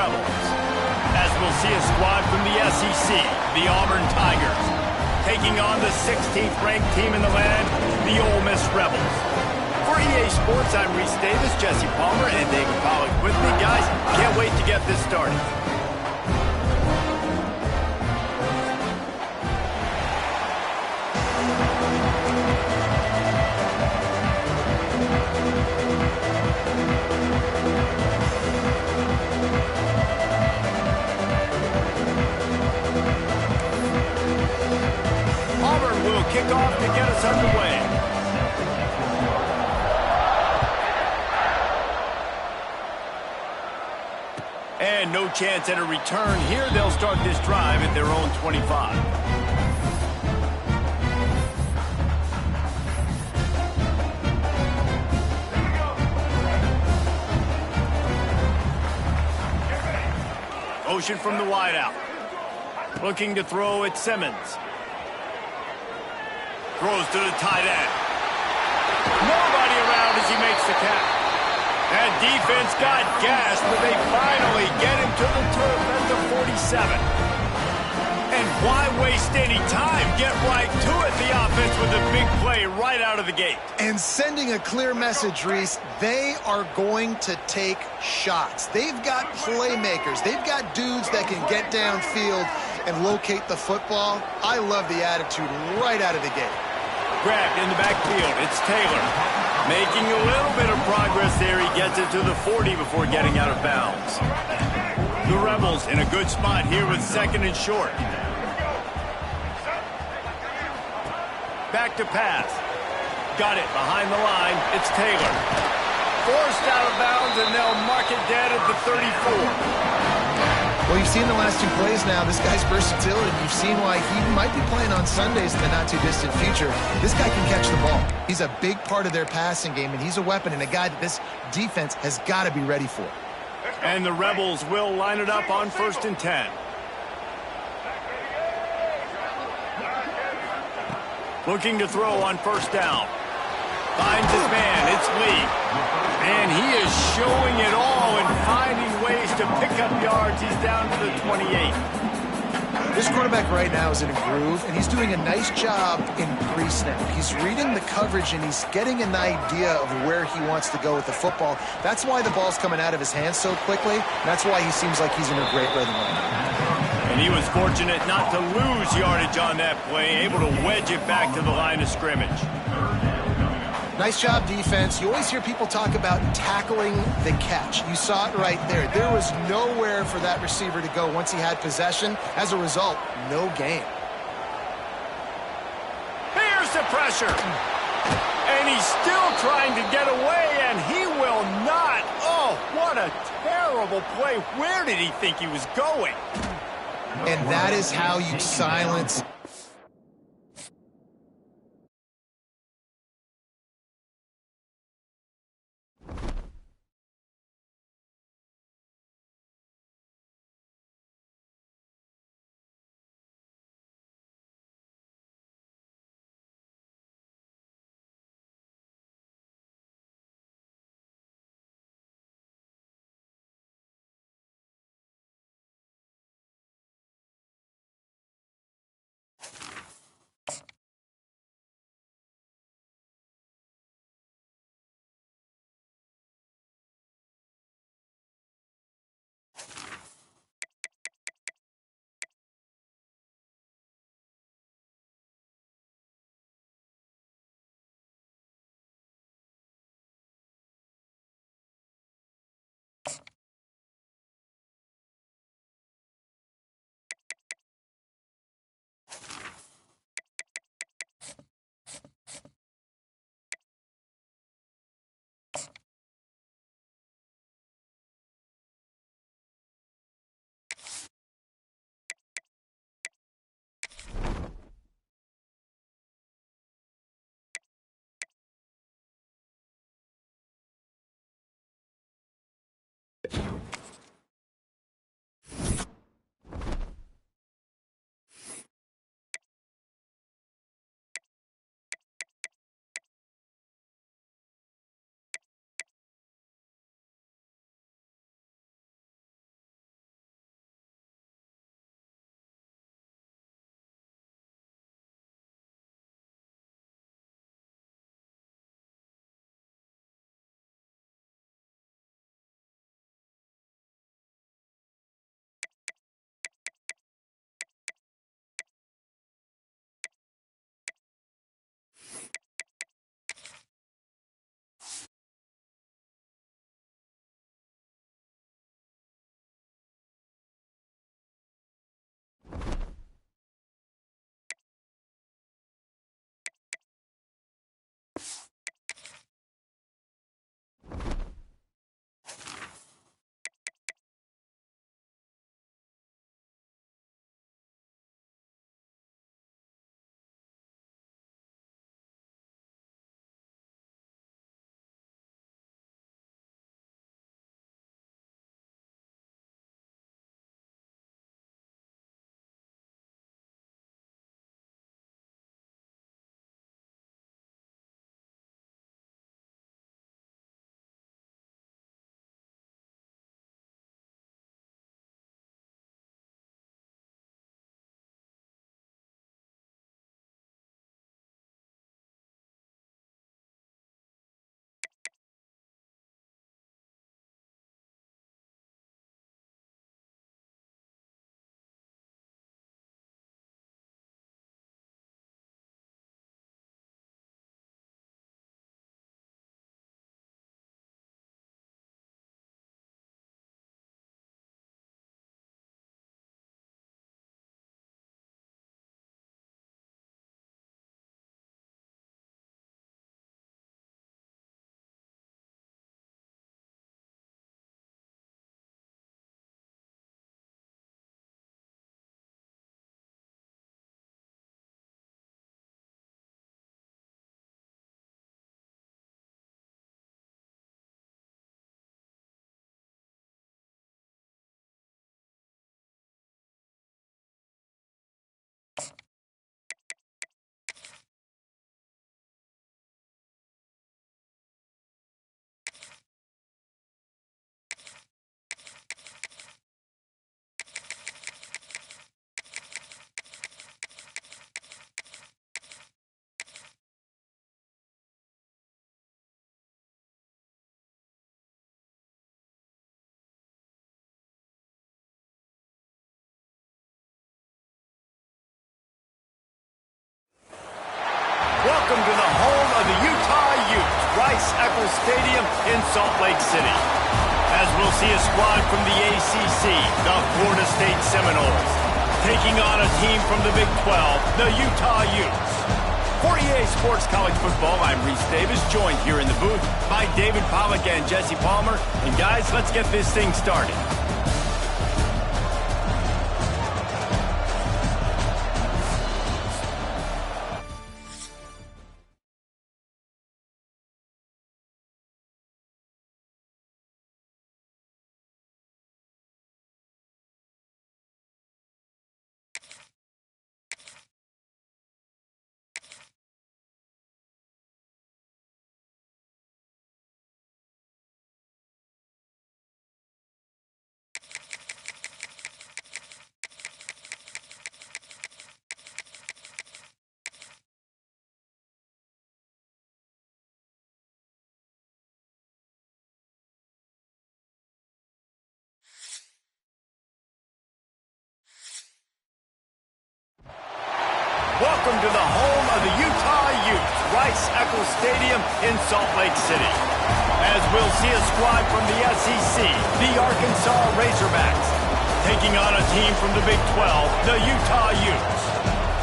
Rebels. As we'll see a squad from the SEC, the Auburn Tigers, taking on the 16th ranked team in the land, the Ole Miss Rebels. For EA Sports, I'm Reese Davis, Jesse Palmer, and David Pollack with me. Guys, can't wait to get this started. Auburn will kick off to get us underway. And no chance at a return here. They'll start this drive at their own 25. Motion from the wideout. Looking to throw at Simmons. Throws to the tight end. Nobody around as he makes the catch. That defense got gassed, but they finally get him to the turf at the 47. And why waste any time? Get right to it. The offense with a big play right out of the gate. And sending a clear message, Reese, they are going to take shots. They've got playmakers. They've got dudes that can get downfield and locate the football. I love the attitude right out of the gate. Grabbed in the backfield. It's Taylor. Making a little bit of progress there. He gets it to the 40 before getting out of bounds. The Rebels in a good spot here with second and short. Back to pass. Got it behind the line. It's Taylor. Forced out of bounds, and they'll mark it dead at the 34. Well, you've seen the last two plays now. This guy's versatility. You've seen why he might be playing on Sundays in the not-too-distant future. This guy can catch the ball. He's a big part of their passing game, and he's a weapon and a guy that this defense has got to be ready for. And the Rebels will line it up on 1st and 10. Looking to throw on 1st down. Finds his man. It's Lee. And he is showing it all and finding ways to pick up yards. He's down to the 28. This quarterback right now is in a groove, and he's doing a nice job in pre-snap. He's reading the coverage, and he's getting an idea of where he wants to go with the football. That's why the ball's coming out of his hands so quickly. That's why he seems like he's in a great rhythm right now. And he was fortunate not to lose yardage on that play, able to wedge it back to the line of scrimmage. Nice job, defense. You always hear people talk about tackling the catch. You saw it right there. There was nowhere for that receiver to go once he had possession. As a result, no gain. Here's the pressure. And he's still trying to get away, and he will not. Oh, what a terrible play. Where did he think he was going? And that is how you silence Welcome to the home of the Utah Utes, Rice-Eccles Stadium in Salt Lake City. As we'll see a squad from the ACC, the Florida State Seminoles, taking on a team from the Big 12, the Utah Utes. For EA Sports College Football, I'm Reese Davis, joined here in the booth by David Pollack and Jesse Palmer. And guys, let's get this thing started. Welcome to the home of the Utah Utes, Rice-Eccles Stadium in Salt Lake City. As we'll see a squad from the SEC, the Arkansas Razorbacks, taking on a team from the Big 12, the Utah Utes.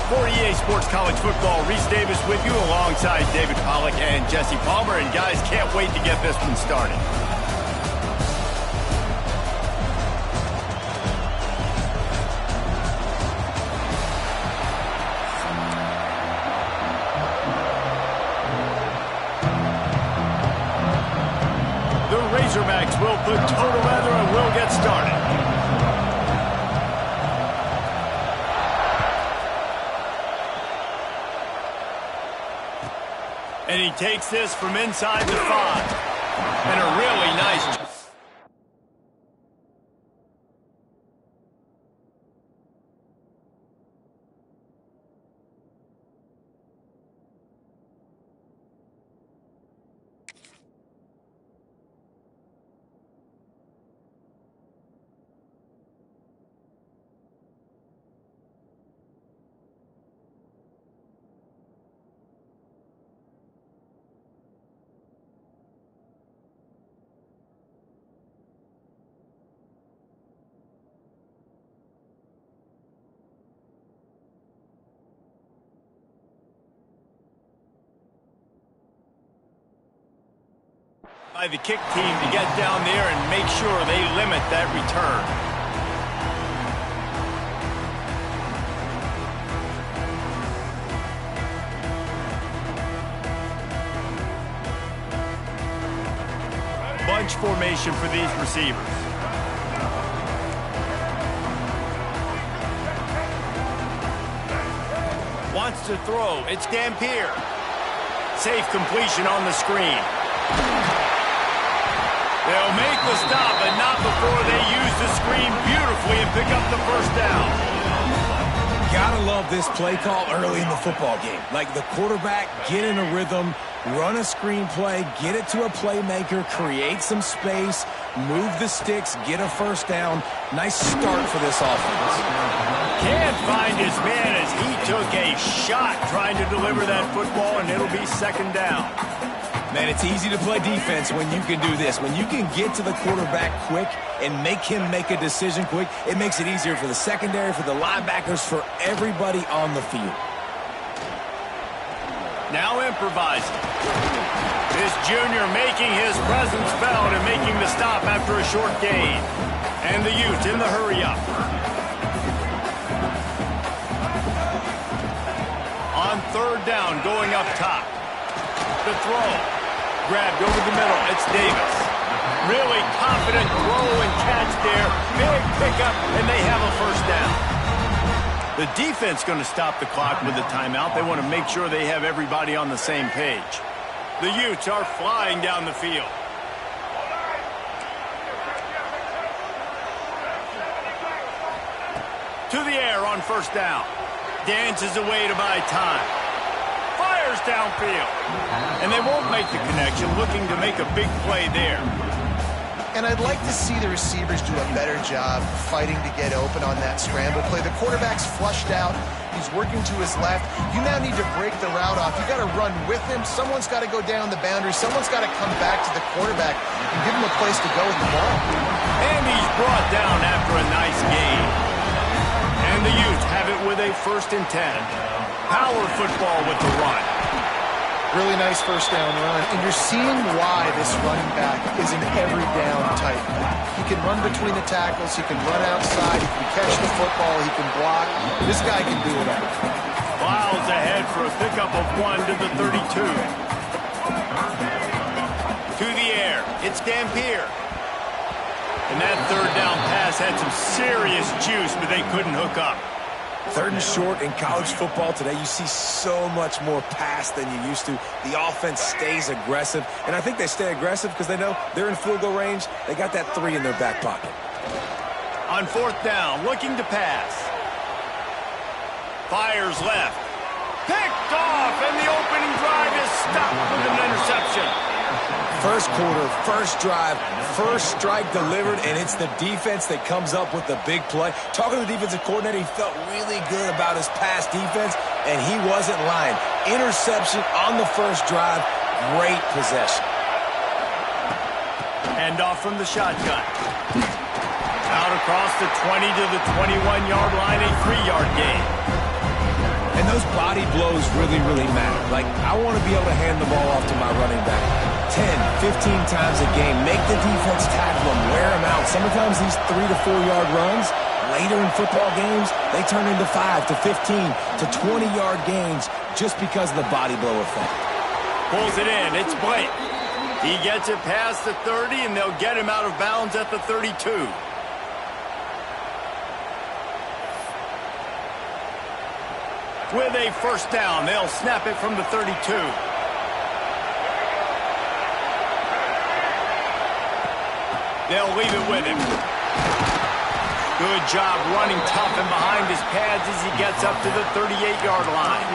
For EA Sports College Football, Reese Davis with you alongside David Pollack and Jesse Palmer. And guys, can't wait to get this one started. Razorbacks will put toe to leather and we'll get started. And he takes this from inside the 5. And a really nice... by the kick team to get down there and make sure they limit that return. Bunch formation for these receivers. Wants to throw. It's Dampier. Safe completion on the screen. They'll make the stop, but not before they use the screen beautifully and pick up the first down. Gotta love this play call early in the football game. Like the quarterback, get in a rhythm, run a screen play, get it to a playmaker, create some space, move the sticks, get a first down. Nice start for this offense. Can't find his man as he took a shot trying to deliver that football, and it'll be second down. Man, it's easy to play defense when you can do this. When you can get to the quarterback quick and make him make a decision quick, it makes it easier for the secondary, for the linebackers, for everybody on the field. Now improvising. This junior making his presence felt and making the stop after a short gain. And the Utes in the hurry-up. On third down, going up top. The throw. Grabbed over the middle. It's Davis. Really confident throw and catch there. Big pickup, and they have a first down. The defense going to stop the clock with a timeout. They want to make sure they have everybody on the same page. The Utes are flying down the field. To the air on first down. Dances away to buy time. Fires downfield. And they won't make the connection, looking to make a big play there. And I'd like to see the receivers do a better job fighting to get open on that scramble play. The quarterback's flushed out. He's working to his left. You now need to break the route off. You got to run with him. Someone's got to go down the boundary. Someone's got to come back to the quarterback and give him a place to go with the ball. And he's brought down after a nice gain. And the Utes have it with a 1st and 10. Power football with the run. Really nice first down run. And you're seeing why this running back is an every down type. He can run between the tackles. He can run outside. He can catch the football. He can block. This guy can do it all. Miles ahead for a pickup of 1 to the 32. To the air. It's Dampier. And that 3rd down pass had some serious juice, but they couldn't hook up. 3rd and short in college football today, you see so much more pass than you used to. The offense stays aggressive, and I think they stay aggressive because they know they're in field goal range. They got that 3 in their back pocket. On 4th down, looking to pass. Fires left. Picked off, and the opening drive is stopped with an interception. First quarter, first drive, first strike delivered, and it's the defense that comes up with the big play. Talking to the defensive coordinator, he felt really good about his pass defense, and he wasn't lying. Interception on the first drive, great possession. Handoff from the shotgun. Out across the 20 to the 21-yard line, a 3-yard gain. And those body blows really, really matter. Like, I want to be able to hand the ball off to my running back 10, 15 times a game. Make the defense tackle them, wear them out. Sometimes these 3 to 4-yard runs, later in football games, they turn into 5 to 15 to 20-yard gains just because of the body blow effect. Pulls it in. It's Blake. He gets it past the 30, and they'll get him out of bounds at the 32. With a 1st down, they'll snap it from the 32. They'll leave it with him. Good job running tough and behind his pads as he gets up to the 38-yard line.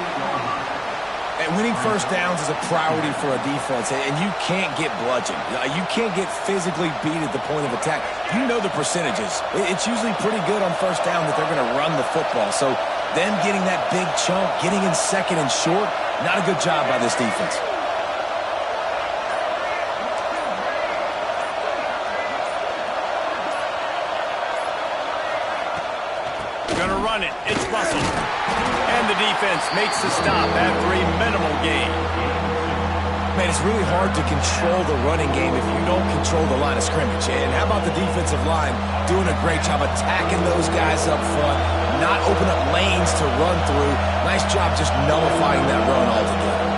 And winning first downs is a priority for a defense, and you can't get bludgeoned. You can't get physically beat at the point of attack. You know the percentages. It's usually pretty good on first down that they're going to run the football. So them getting that big chunk, getting in 2nd and short, not a good job by this defense. Gonna run it. It's Russell. And the defense makes the stop after a minimal gain. Man, it's really hard to control the running game if you don't control the line of scrimmage. And how about the defensive line doing a great job attacking those guys up front, not open up lanes to run through. Nice job just nullifying that run altogether.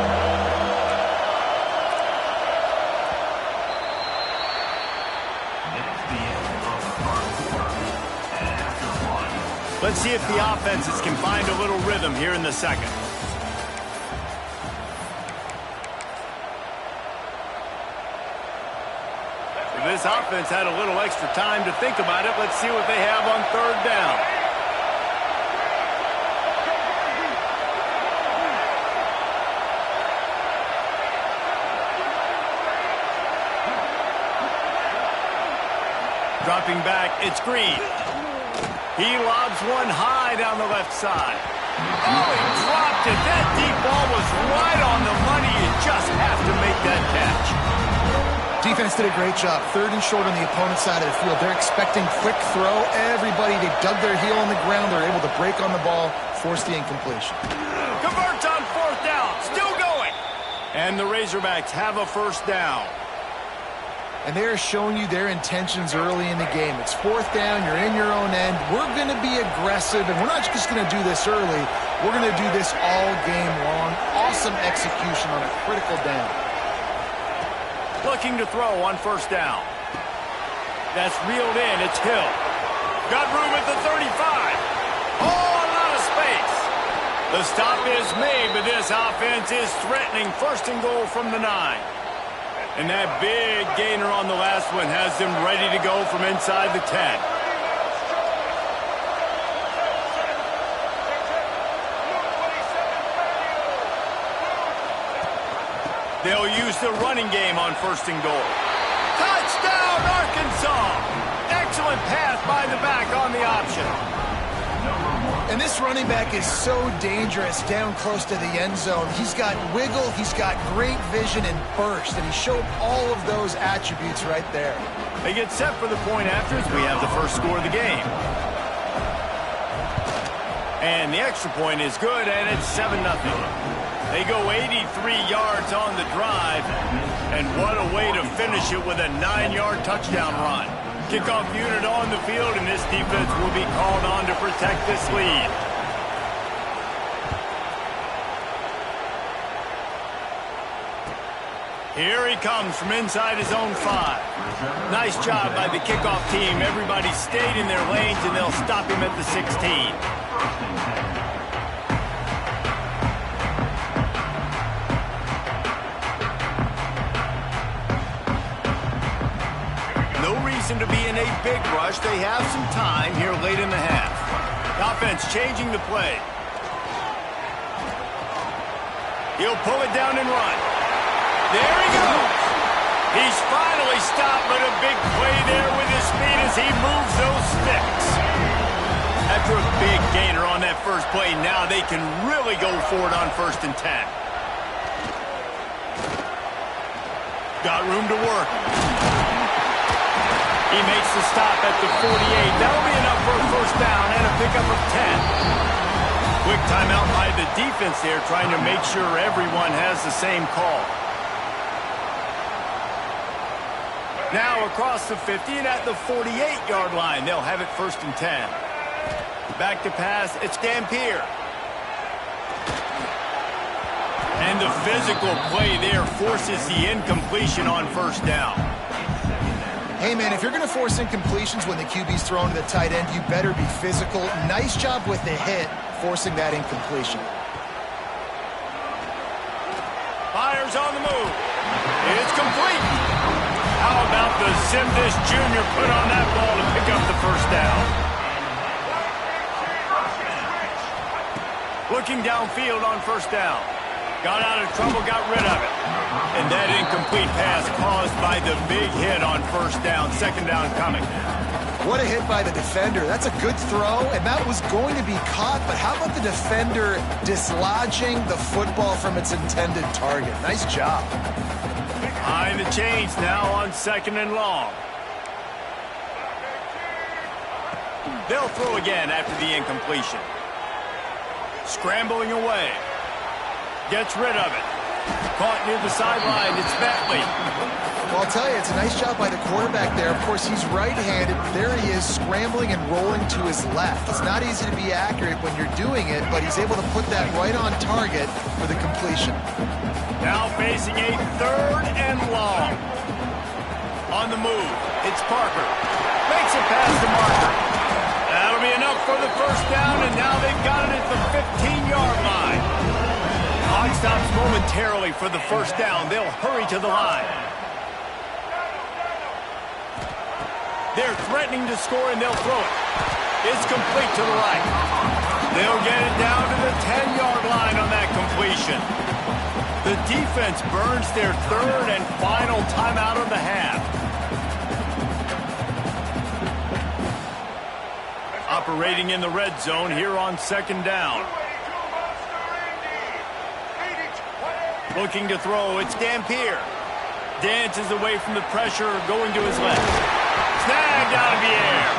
Let's see if the offenses can find a little rhythm here in the 2nd. This offense had a little extra time to think about it. Let's see what they have on 3rd down. Dropping back, it's Green. He lobs one high down the left side. Oh, he dropped it. That deep ball was right on the money. You just have to make that catch. Defense did a great job. 3rd and short on the opponent's side of the field. They're expecting quick throw. Everybody, they dug their heel on the ground. They're able to break on the ball, force the incompletion. Converts on 4th down. Still going. And the Razorbacks have a 1st down. And they're showing you their intentions early in the game. It's 4th down. You're in your own end. We're going to be aggressive, and we're not just going to do this early. We're going to do this all game long. Awesome execution on a critical down. Looking to throw on 1st down. That's reeled in. It's Hill. Got room at the 35. Oh, a lot of space. The stop is made, but this offense is threatening 1st and goal from the 9. And that big gainer on the last one has them ready to go from inside the 10. They'll use the running game on 1st and goal. Touchdown! Touchdown, Arkansas! Excellent pass by the back on the option. And this running back is so dangerous down close to the end zone. He's got wiggle, he's got great vision and burst, and he showed all of those attributes right there. They get set for the point after as we have the first score of the game. And the extra point is good, and it's 7-0. They go 83 yards on the drive, and what a way to finish it with a 9-yard touchdown run. Kickoff unit on the field, and this defense will be called on to protect this lead. Here he comes from inside his own 5. Nice job by the kickoff team. Everybody stayed in their lanes, and they'll stop him at the 16. To be in a big rush. They have some time here late in the half. The offense changing the play. He'll pull it down and run. There he goes. He's finally stopped, but a big play there with his speed as he moves those sticks. After a big gainer on that first play, now they can really go for it on 1st and 10. Got room to work. He makes the stop at the 48. That'll be enough for a first down and a pickup of 10. Quick timeout by the defense there, trying to make sure everyone has the same call. Now across the 50 and at the 48-yard line, they'll have it 1st and 10. Back to pass, it's Dampier. And the physical play there forces the incompletion on 1st down. Hey, man, if you're going to force incompletions when the QB's thrown to the tight end, you better be physical. Nice job with the hit, forcing that incompletion. Fires on the move. It's complete. How about the Simdish Jr. put on that ball to pick up the 1st down? Looking downfield on 1st down. Got out of trouble, got rid of it. And that incomplete pass caused by the big hit on 1st down. 2nd down coming. What a hit by the defender. That's a good throw, and that was going to be caught, but how about the defender dislodging the football from its intended target? Nice job. Behind the chains now on 2nd and long. They'll throw again after the incompletion. Scrambling away. Gets rid of it. Caught near the sideline. It's Bentley. Well, I'll tell you, it's a nice job by the quarterback there. Of course, he's right-handed. There he is, scrambling and rolling to his left. It's not easy to be accurate when you're doing it, but he's able to put that right on target for the completion. Now facing a 3rd and long. On the move, it's Parker. Makes a pass to Marker. That'll be enough for the 1st down, and now they've got it at the 15-yard line. Clock stops momentarily for the 1st down. They'll hurry to the line. They're threatening to score, and they'll throw it. It's complete to the right. They'll get it down to the 10-yard line on that completion. The defense burns their 3rd and final timeout of the half. Operating in the red zone here on 2nd down. Looking to throw, it's Dampier. Dances away from the pressure, going to his left. Snagged out of the air.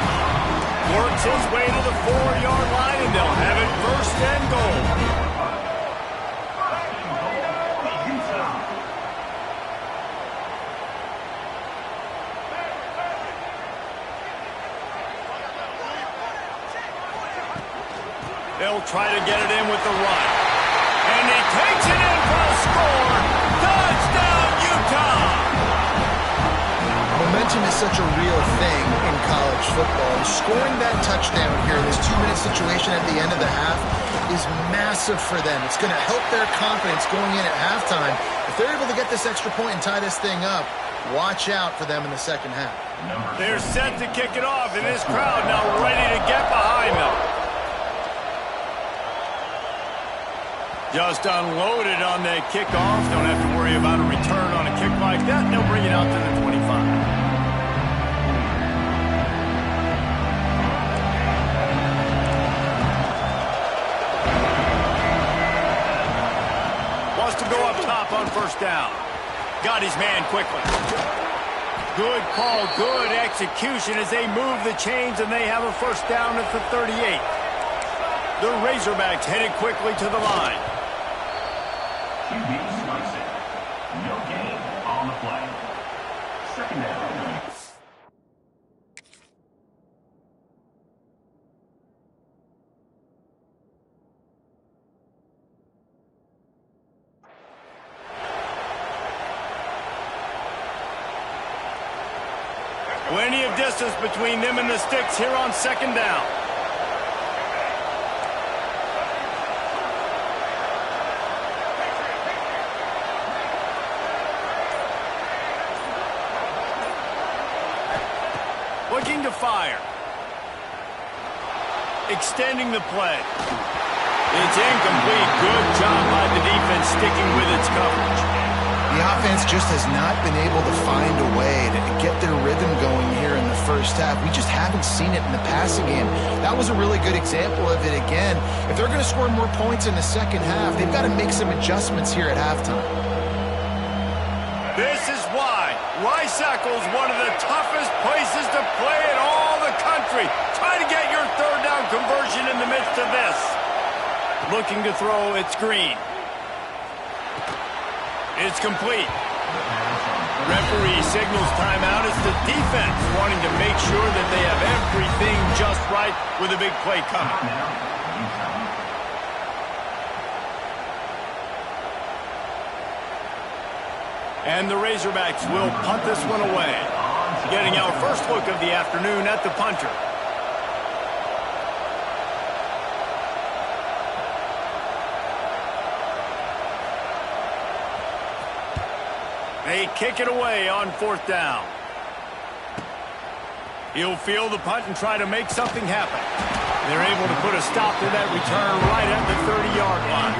Works his way to the 4-yard line, and they'll have it 1st and goal. They'll try to get it in with the run. And he takes it in for a score. Touchdown, Utah! Momentum is such a real thing in college football. Scoring that touchdown here in this 2-minute situation at the end of the half is massive for them. It's going to help their confidence going in at halftime. If they're able to get this extra point and tie this thing up, watch out for them in the 2nd half. They're set to kick it off, and this crowd now ready to get behind them. Just unloaded on that kickoff. Don't have to worry about a return on a kick like that. They'll bring it out to the 25. to go up top on first down. Got his man quickly. Good call, good execution as they move the chains, and they have a first down at the 38. The Razorbacks headed quickly to the line. QB slicing. No gain on the play. Second down. Plenty of distance between them and the sticks here on second down. Looking to fire. Extending the play. It's incomplete. Good job by the defense sticking with its coverage. The offense just has not been able to find a way to get their rhythm going here in the first half. We just haven't seen it in the passing game. That was a really good example of it again. If they're going to score more points in the second half, they've got to make some adjustments here at halftime. This is why Rice-Eccles is one of the toughest places to play in all the country. Try to get your third down conversion in the midst of this. Looking to throw, it's Green. It's complete. Referee signals timeout as the defense wanting to make sure that they have everything just right with a big play coming. And the Razorbacks will punt this one away. Getting our first look of the afternoon at the punter. They kick it away on fourth down. He'll field the punt and try to make something happen. They're able to put a stop to that return right at the 30-yard line.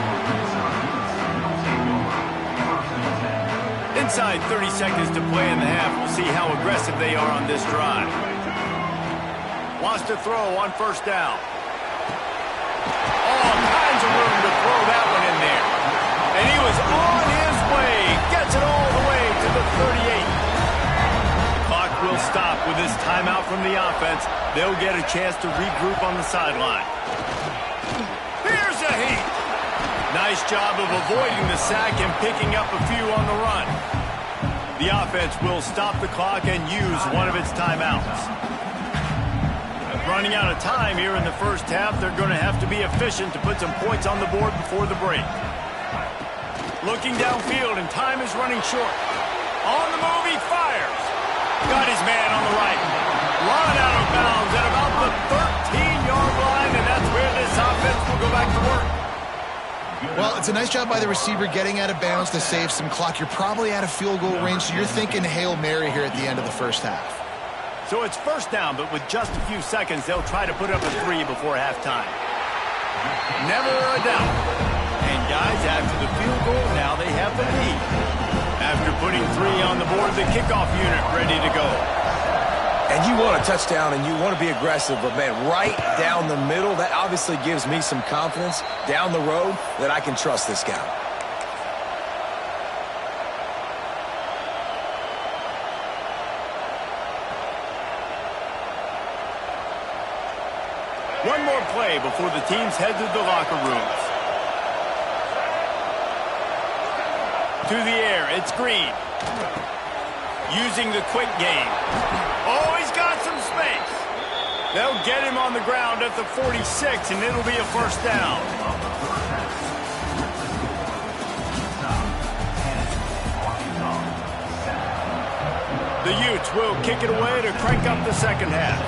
Inside 30 seconds to play in the half. We'll see how aggressive they are on this drive. Wants to throw on first down. All kinds of room to throw that one in there. And he was on his way. Gets it all the way to the 38. The clock will stop with this timeout from the offense. They'll get a chance to regroup on the sideline. Here's a heat. Nice job of avoiding the sack and picking up a few on the run. The offense will stop the clock and use one of its timeouts. Running out of time here in the first half, they're going to have to be efficient to put some points on the board before the break. Looking downfield, and time is running short. On the move, he fires. Got his man on the right. Run out of bounds at about the 13-yard line, and that's where this offense will go back to work. Well, it's a nice job by the receiver getting out of bounds to save some clock. You're probably out of field goal range, so you're thinking Hail Mary here at the end of the first half. So it's first down, but with just a few seconds, they'll try to put up a 3 before halftime. Never a doubt. And guys, after the field goal, now they have the lead. After putting 3 on the board, the kickoff unit ready to go. And you want a touchdown and you want to be aggressive, but man, right down the middle, that obviously gives me some confidence down the road that I can trust this guy. One more play before the teams head to the locker rooms. To the air, it's Green. Using the quick game. Oh, he's got some space. They'll get him on the ground at the 46, and it'll be a first down. The Utes will kick it away to crank up the second half.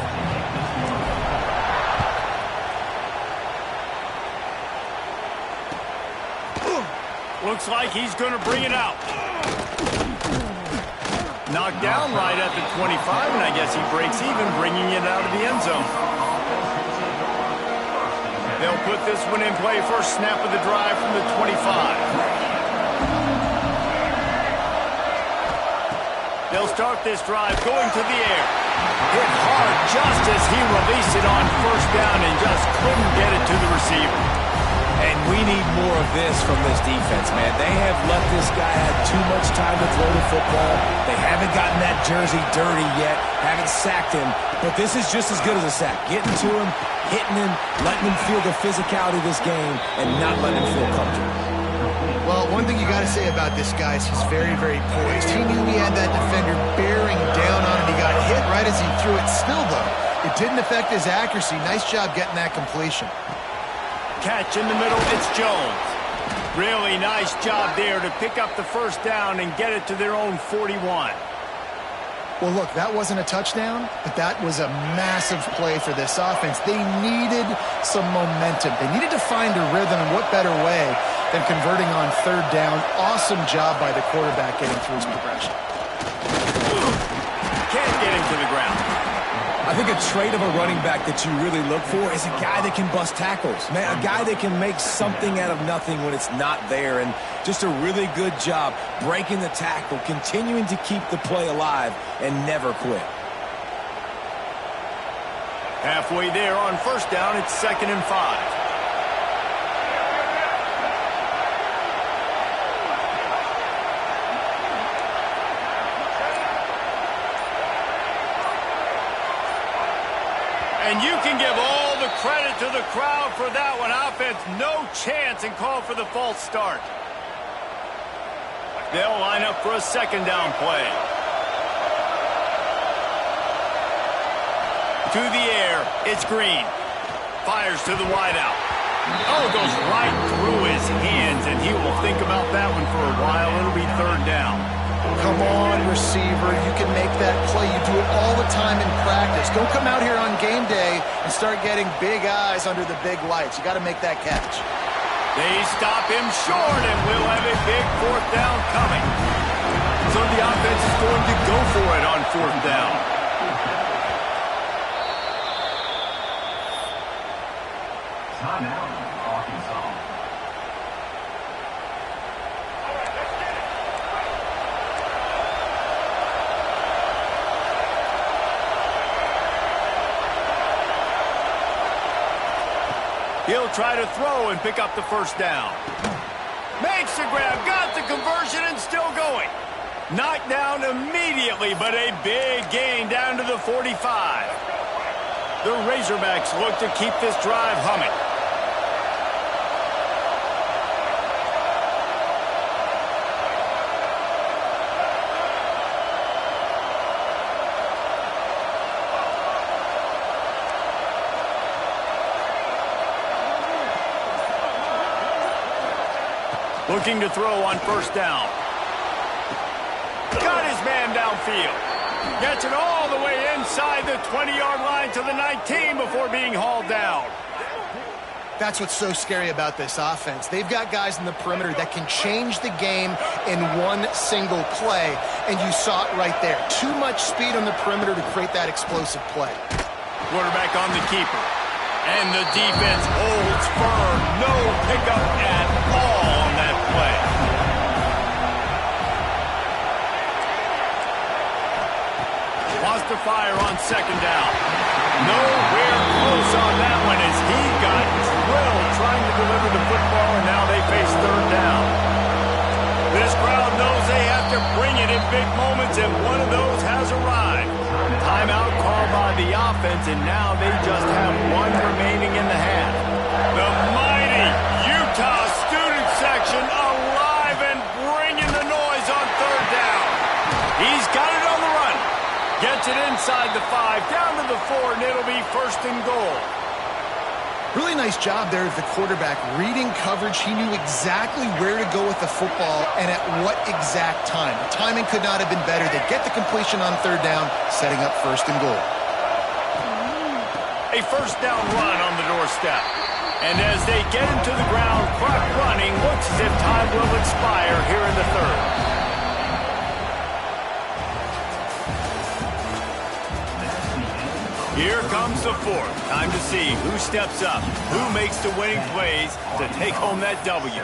Looks like he's going to bring it out. Knocked down right at the 25, and I guess he breaks even, bringing it out of the end zone. They'll put this one in play first snap of the drive from the 25. They'll start this drive going to the air. Hit hard just as he released it on first down and just couldn't get it to the receiver. And we need more of this from this defense, man. They have let this guy have too much time to throw the football. They haven't gotten that jersey dirty yet, haven't sacked him. But this is just as good as a sack. Getting to him, hitting him, letting him feel the physicality of this game, and not letting him feel comfortable. Well, one thing you got to say about this guy is he's very, very poised. He knew he had that defender bearing down on him. He got hit right as he threw it. Still, though, it didn't affect his accuracy. Nice job getting that completion. Catch in the middle, it's Jones. Really nice job there to pick up the first down and get it to their own 41. Well, look, that wasn't a touchdown, but that was a massive play for this offense. They needed some momentum. They needed to find a rhythm, and what better way than converting on third down. Awesome job by the quarterback getting through his progression. Can't get him to the ground. I think a trait of a running back that you really look for is a guy that can bust tackles. Man, a guy that can make something out of nothing when it's not there. And just a really good job breaking the tackle, continuing to keep the play alive, and never quit. Halfway there on first down, it's 2nd and 5. And you can give all the credit to the crowd for that one. Offense, no chance, and call for the false start. They'll line up for a 2nd down play. To the air, it's Green. Fires to the wideout. Oh, it goes right through his hands, and he will think about that one for a while. It'll be 3rd down. Come on, receiver. You can make that play. You do it all the time in practice. Don't come out here on game day and start getting big eyes under the big lights. You got to make that catch. They stop him short, and we'll have a big 4th down coming. So the offense is going to go for it on 4th down. Timeout, Arkansas. He'll try to throw and pick up the first down. Makes the grab, got the conversion, and still going. Knocked down immediately, but a big gain down to the 45. The Razorbacks look to keep this drive humming. Looking to throw on first down. Got his man downfield. Gets it all the way inside the 20-yard line to the 19 before being hauled down. That's what's so scary about this offense. They've got guys in the perimeter that can change the game in one single play, and you saw it right there. Too much speed on the perimeter to create that explosive play. Quarterback on the keeper. And the defense holds firm. No pickup at all on that play. Wants to fire on 2nd down. Nowhere close on that one as he got drilled trying to deliver the football, and now they face 3rd down. This crowd knows they have to bring it in big moments, and one of those has arrived. Timeout called by the offense, and now they just have one remaining in the half. The mighty Utah student section alive and bringing the noise on 3rd down. He's got it on the run. Gets it inside the 5, down to the 4, and it'll be 1st and goal. Really nice job there of the quarterback. Reading coverage, he knew exactly where to go with the football and at what exact time. The timing could not have been better. They get the completion on 3rd down, setting up 1st and goal. A 1st down run on the doorstep. And as they get him to the ground, clock running, looks as if time will expire here in the 3rd. Here comes the 4th. Time to see who steps up, who makes the winning plays to take home that W.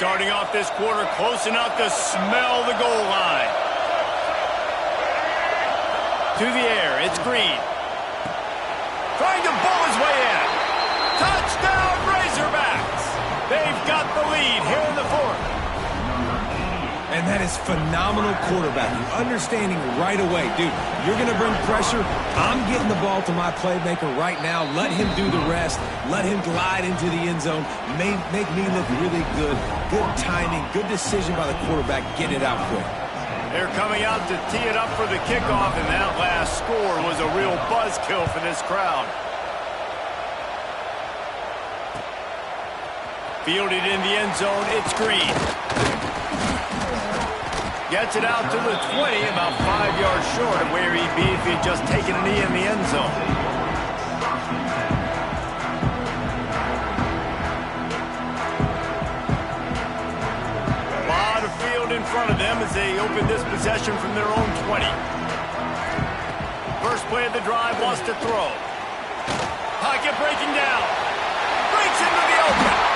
Starting off this quarter close enough to smell the goal line. To the air, it's Green. Trying to bowl his way in. Touchdown, Razorbacks! They've got the lead here in the fourth. And that is phenomenal quarterbacking. Understanding right away, dude, you're going to bring pressure. I'm getting the ball to my playmaker right now. Let him do the rest. Let him glide into the end zone. Make me look really good. Good timing, good decision by the quarterback. Get it out quick. They're coming out to tee it up for the kickoff, and that last score was a real buzzkill for this crowd. Fielded in the end zone, it's Green. Gets it out to the 20, about 5 yards short of where he'd be if he'd just taken a knee in the end zone. A lot of field in front of them as they open this possession from their own 20. First play of the drive wants to throw. Pocket breaking down. Breaks into the open.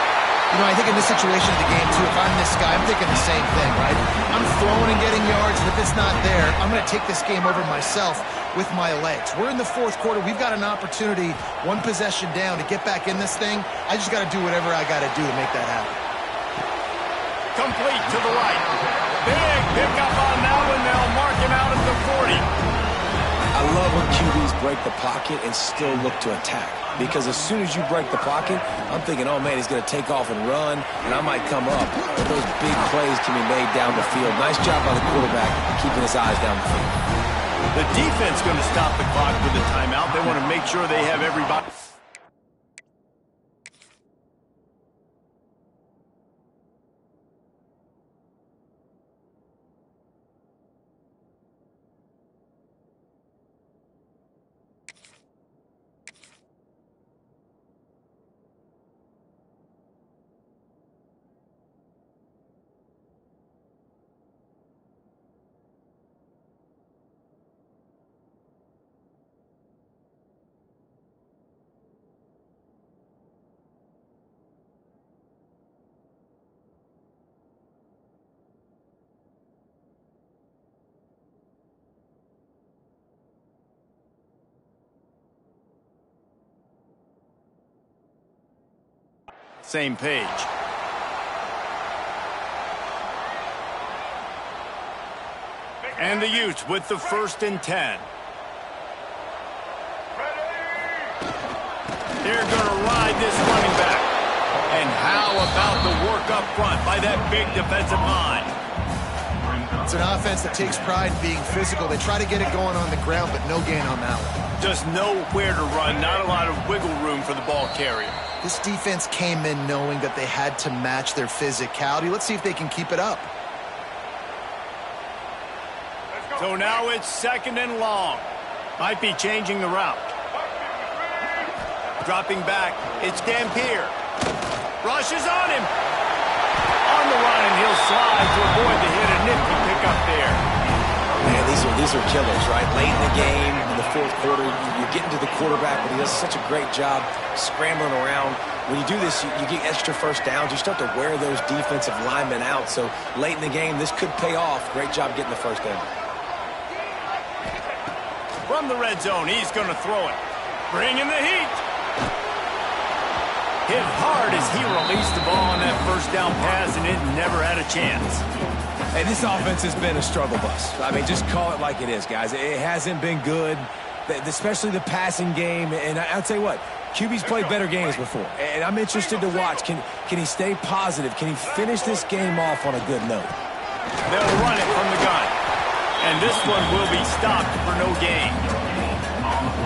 You know, I think in this situation of the game, too, if I'm this guy, I'm thinking the same thing, right? I'm throwing and getting yards, and if it's not there, I'm going to take this game over myself with my legs. We're in the fourth quarter. We've got an opportunity, one possession down, to get back in this thing. I just got to do whatever I got to do to make that happen. Complete to the right. Big pickup on that one. They'll mark him out at the 40. I love when QBs break the pocket and still look to attack. Because as soon as you break the pocket, I'm thinking, oh, man, he's going to take off and run, and I might come up. But those big plays can be made down the field. Nice job by the quarterback keeping his eyes down the field. The defense going to stop the clock with a timeout. They want to make sure they have everybody. Same page. And the Utes with the 1st and 10. They're going to ride this running back. And how about the work up front by that big defensive line? It's an offense that takes pride in being physical. They try to get it going on the ground, but no gain on that one. Just nowhere to run, not a lot of wiggle room for the ball carrier. This defense came in knowing that they had to match their physicality. Let's see if they can keep it up. So now it's 2nd and long. Might be changing the route. Dropping back, it's Dampier. Rushes on him. On the run, and he'll slide to avoid the hit. A nifty pickup there. Man, these are killers, right? Late in the game, in the fourth quarter, you're getting to the quarterback, but he does such a great job scrambling around. When you do this, you get extra first downs. You start to wear those defensive linemen out. So late in the game, this could pay off. Great job getting the first down. From the red zone, he's going to throw it. Bringing the heat. Hit hard as he released the ball on that first down pass, and it never had a chance. Hey, this offense has been a struggle bus. I mean, just call it like it is, guys. It hasn't been good, especially the passing game. And I'll tell you what, QB's played better games before. And I'm interested to watch. Can he stay positive? Can he finish this game off on a good note? They'll run it from the gun. And this one will be stopped for no gain.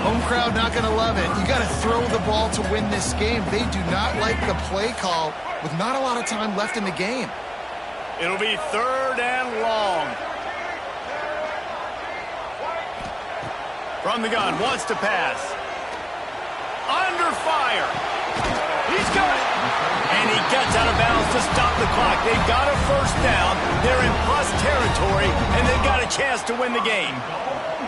Home crowd not going to love it. You got to throw the ball to win this game. They do not like the play call with not a lot of time left in the game. It'll be 3rd and long. From the gun, wants to pass. Under fire. He's got it. And he gets out of bounds to stop the clock. They've got a first down. They're in plus territory, and they've got a chance to win the game.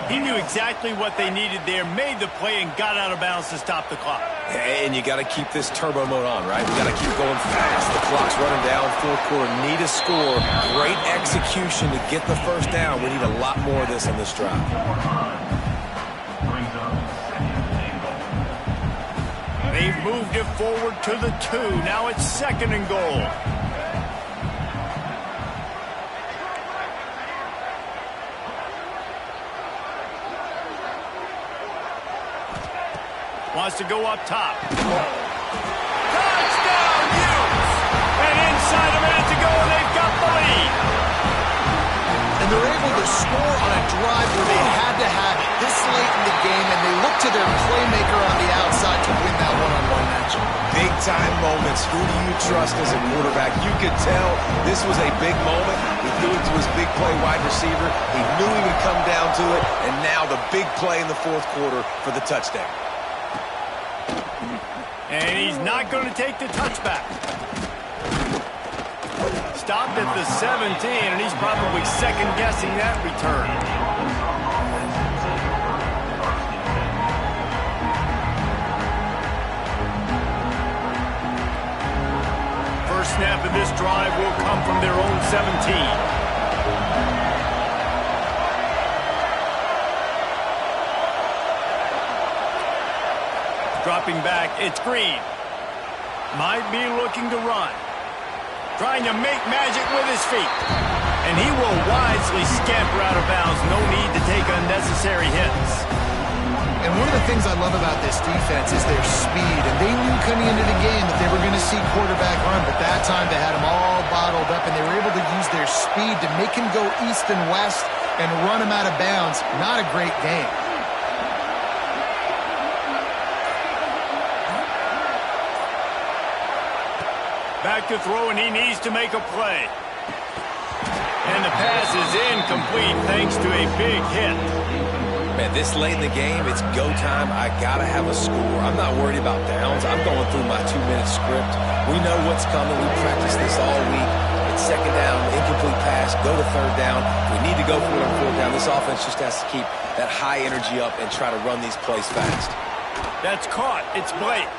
He knew exactly what they needed there, made the play, and got out of bounds to stop the clock. And you got to keep this turbo mode on, right? We got to keep going fast. The Clock's running down, fourth quarter. Need a score. Great execution to get the first down. We need a lot more of this on this drive. They've moved it forward to the 2. Now it's 2nd and goal. Wants to go up top. Touchdown, Hughes! And inside a minute to go, and they've got the lead. And they're able to score on a drive where they had to have it this late in the game, and they look to their playmaker on the outside to win that one-on-one matchup. Big-time moments. Who do you trust as a quarterback? You could tell this was a big moment. He threw it to his big play wide receiver. He knew he would come down to it, and now the big play in the fourth quarter for the touchdown. And he's not going to take the touchback. Stopped at the 17, and he's probably second-guessing that return. First snap of this drive will come from their own 17. Dropping back, it's Green. Might be looking to run. Trying to make magic with his feet. And he will wisely scamper out of bounds. No need to take unnecessary hits. And one of the things I love about this defense is their speed. And they knew coming into the game that they were going to see quarterback run, but that time they had him all bottled up, and they were able to use their speed to make him go east and west and run him out of bounds. Not a great game. Back to throw, and he needs to make a play. And the pass is incomplete thanks to a big hit. Man, this late in the game, it's go time. I got to have a score. I'm not worried about downs. I'm going through my 2-minute script. We know what's coming. We practiced this all week. It's second down, incomplete pass, go to third down. We need to go for it on fourth down. This offense just has to keep that high energy up and try to run these plays fast. That's caught. It's Blake.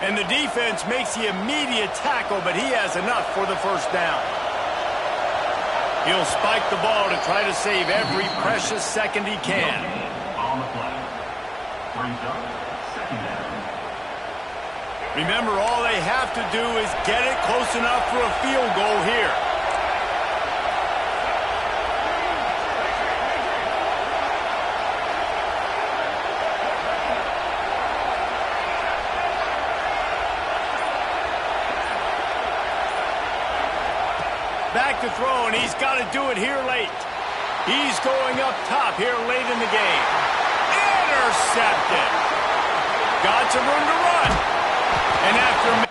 And the defense makes the immediate tackle, but he has enough for the first down. He'll spike the ball to try to save every precious second he can. On the play. Brings up 2nd down. Remember, all they have to do is get it close enough for a field goal here. Back to throw, and he's got to do it here late. He's going up top here late in the game. Intercepted. Got some room to run. And after